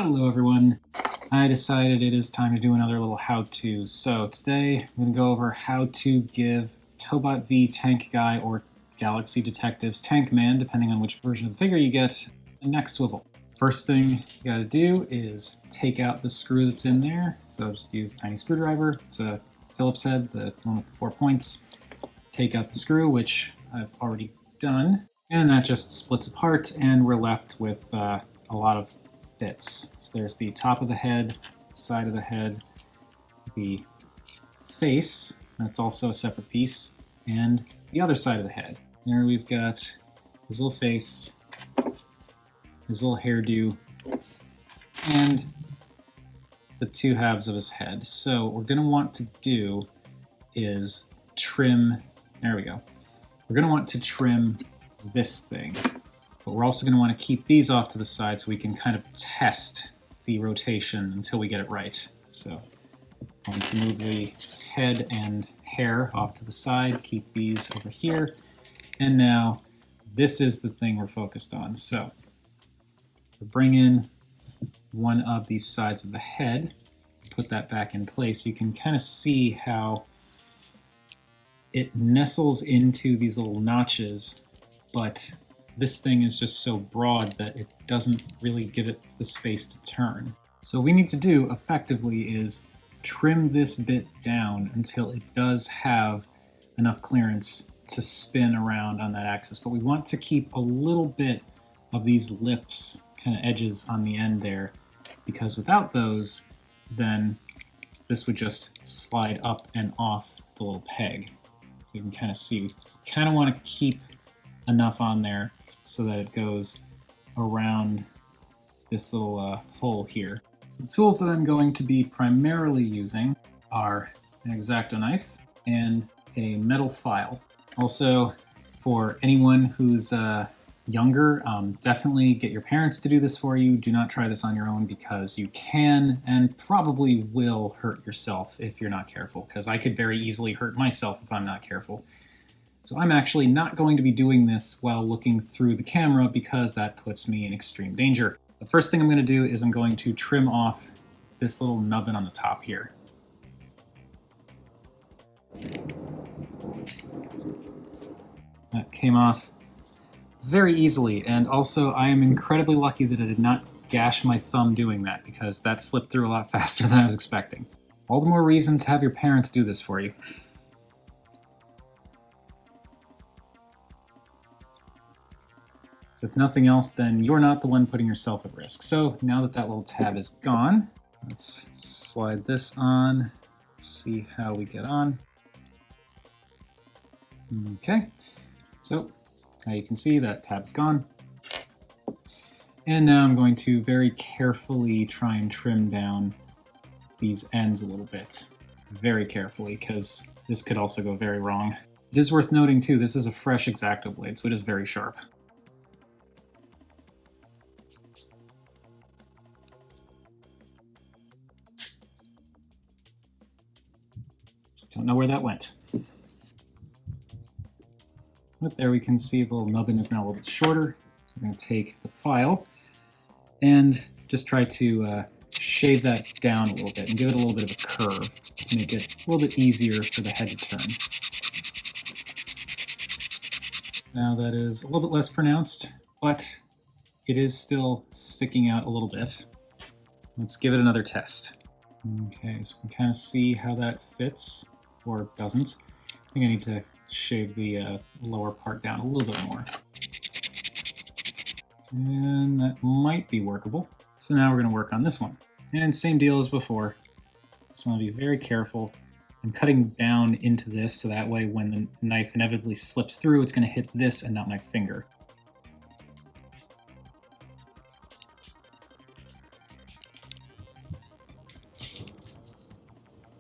Hello everyone. I decided it is time to do another little how-to. So today I'm going to go over how to give Tobot V Tank Guy or Galaxy Detectives Tank Man, depending on which version of the figure you get, a neck swivel. First thing you got to do is take out the screw that's in there. So just use a tiny screwdriver. It's a Phillips head, the one with the 4 points. Take out the screw, which I've already done, and that just splits apart, and we're left with a lot of bits. So there's the top of the head, side of the head, the face, that's also a separate piece, and the other side of the head. There we've got his little face, his little hairdo, and the two halves of his head. So what we're going to want to do is trim, there we go. We're going to want to trim this thing. But we're also going to want to keep these off to the side so we can kind of test the rotation until we get it right. So I'm going to move the head and hair off to the side, keep these over here, and now this is the thing we're focused on. So bring in one of these sides of the head, put that back in place. You can kind of see how it nestles into these little notches, but this thing is just so broad that it doesn't really give it the space to turn. So what we need to do effectively is trim this bit down until it does have enough clearance to spin around on that axis. But we want to keep a little bit of these lips, kind of edges on the end there, because without those, then this would just slide up and off the little peg. So you can kind of see, we kind of want to keep enough on there so that it goes around this little hole here. So the tools that I'm going to be primarily using are an X-Acto knife and a metal file. Also, for anyone who's younger, definitely get your parents to do this for you. Do not try this on your own because you can and probably will hurt yourself if you're not careful, because I could very easily hurt myself if I'm not careful. So I'm actually not going to be doing this while looking through the camera because that puts me in extreme danger. The first thing I'm going to do is I'm going to trim off this little nubbin on the top here. That came off very easily, and also I am incredibly lucky that I did not gash my thumb doing that because that slipped through a lot faster than I was expecting. All the more reason to have your parents do this for you. So if nothing else, then you're not the one putting yourself at risk. So now that that little tab is gone, let's slide this on, see how we get on. Okay, so now you can see that tab's gone. And now I'm going to very carefully try and trim down these ends a little bit. Very carefully, because this could also go very wrong. It is worth noting too, this is a fresh X-Acto blade, so it is very sharp. Don't know where that went. But there we can see the little nubbin is now a little bit shorter. So I'm going to take the file and just try to shave that down a little bit and give it a little bit of a curve to make it a little bit easier for the head to turn. Now that is a little bit less pronounced, but it is still sticking out a little bit. Let's give it another test. Okay, so we can kind of see how that fits. Or doesn't. I think I need to shave the lower part down a little bit more. And that might be workable. So now we're going to work on this one. And same deal as before. Just want to be very careful. I'm cutting down into this so that way when the knife inevitably slips through, it's going to hit this and not my finger.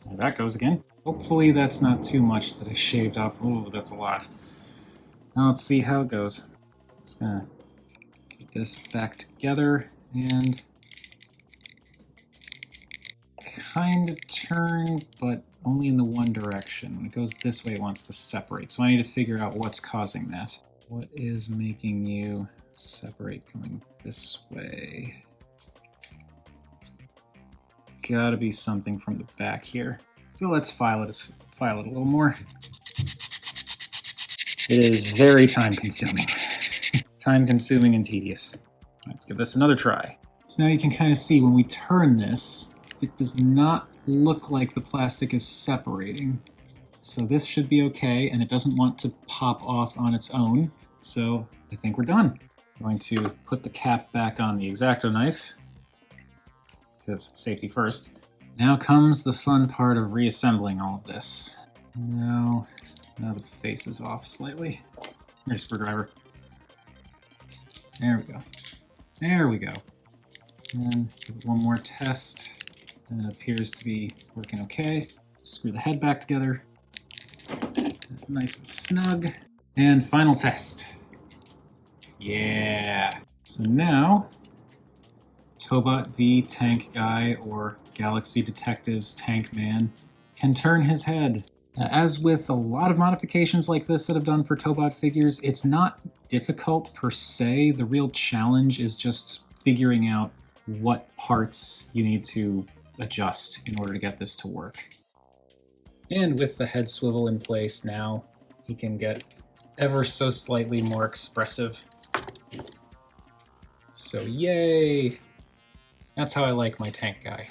There that goes again. Hopefully that's not too much that I shaved off. Oh, that's a lot. Now let's see how it goes. Just gonna get this back together and kind of turn, but only in the one direction. When it goes this way, it wants to separate. So I need to figure out what's causing that. What is making you separate going this way? gotta be something from the back here. So let's file it a little more. It is very time consuming. Time consuming and tedious. Let's give this another try. So now you can kind of see when we turn this, it does not look like the plastic is separating. So this should be okay, and it doesn't want to pop off on its own. So I think we're done. I'm going to put the cap back on the X-Acto knife, because safety first. Now comes the fun part of reassembling all of this. Now the face is off slightly. Here's a screwdriver. There we go. There we go. And give it one more test. And it appears to be working okay. Screw the head back together. Nice and snug. And final test. Yeah. So now, Tobot V Tank Guy, or Galaxy Detectives Tank Man, can turn his head. As with a lot of modifications like this that I've done for Tobot figures, it's not difficult per se. The real challenge is just figuring out what parts you need to adjust in order to get this to work. And with the head swivel in place now, he can get ever so slightly more expressive. So yay! That's how I like my tank guy.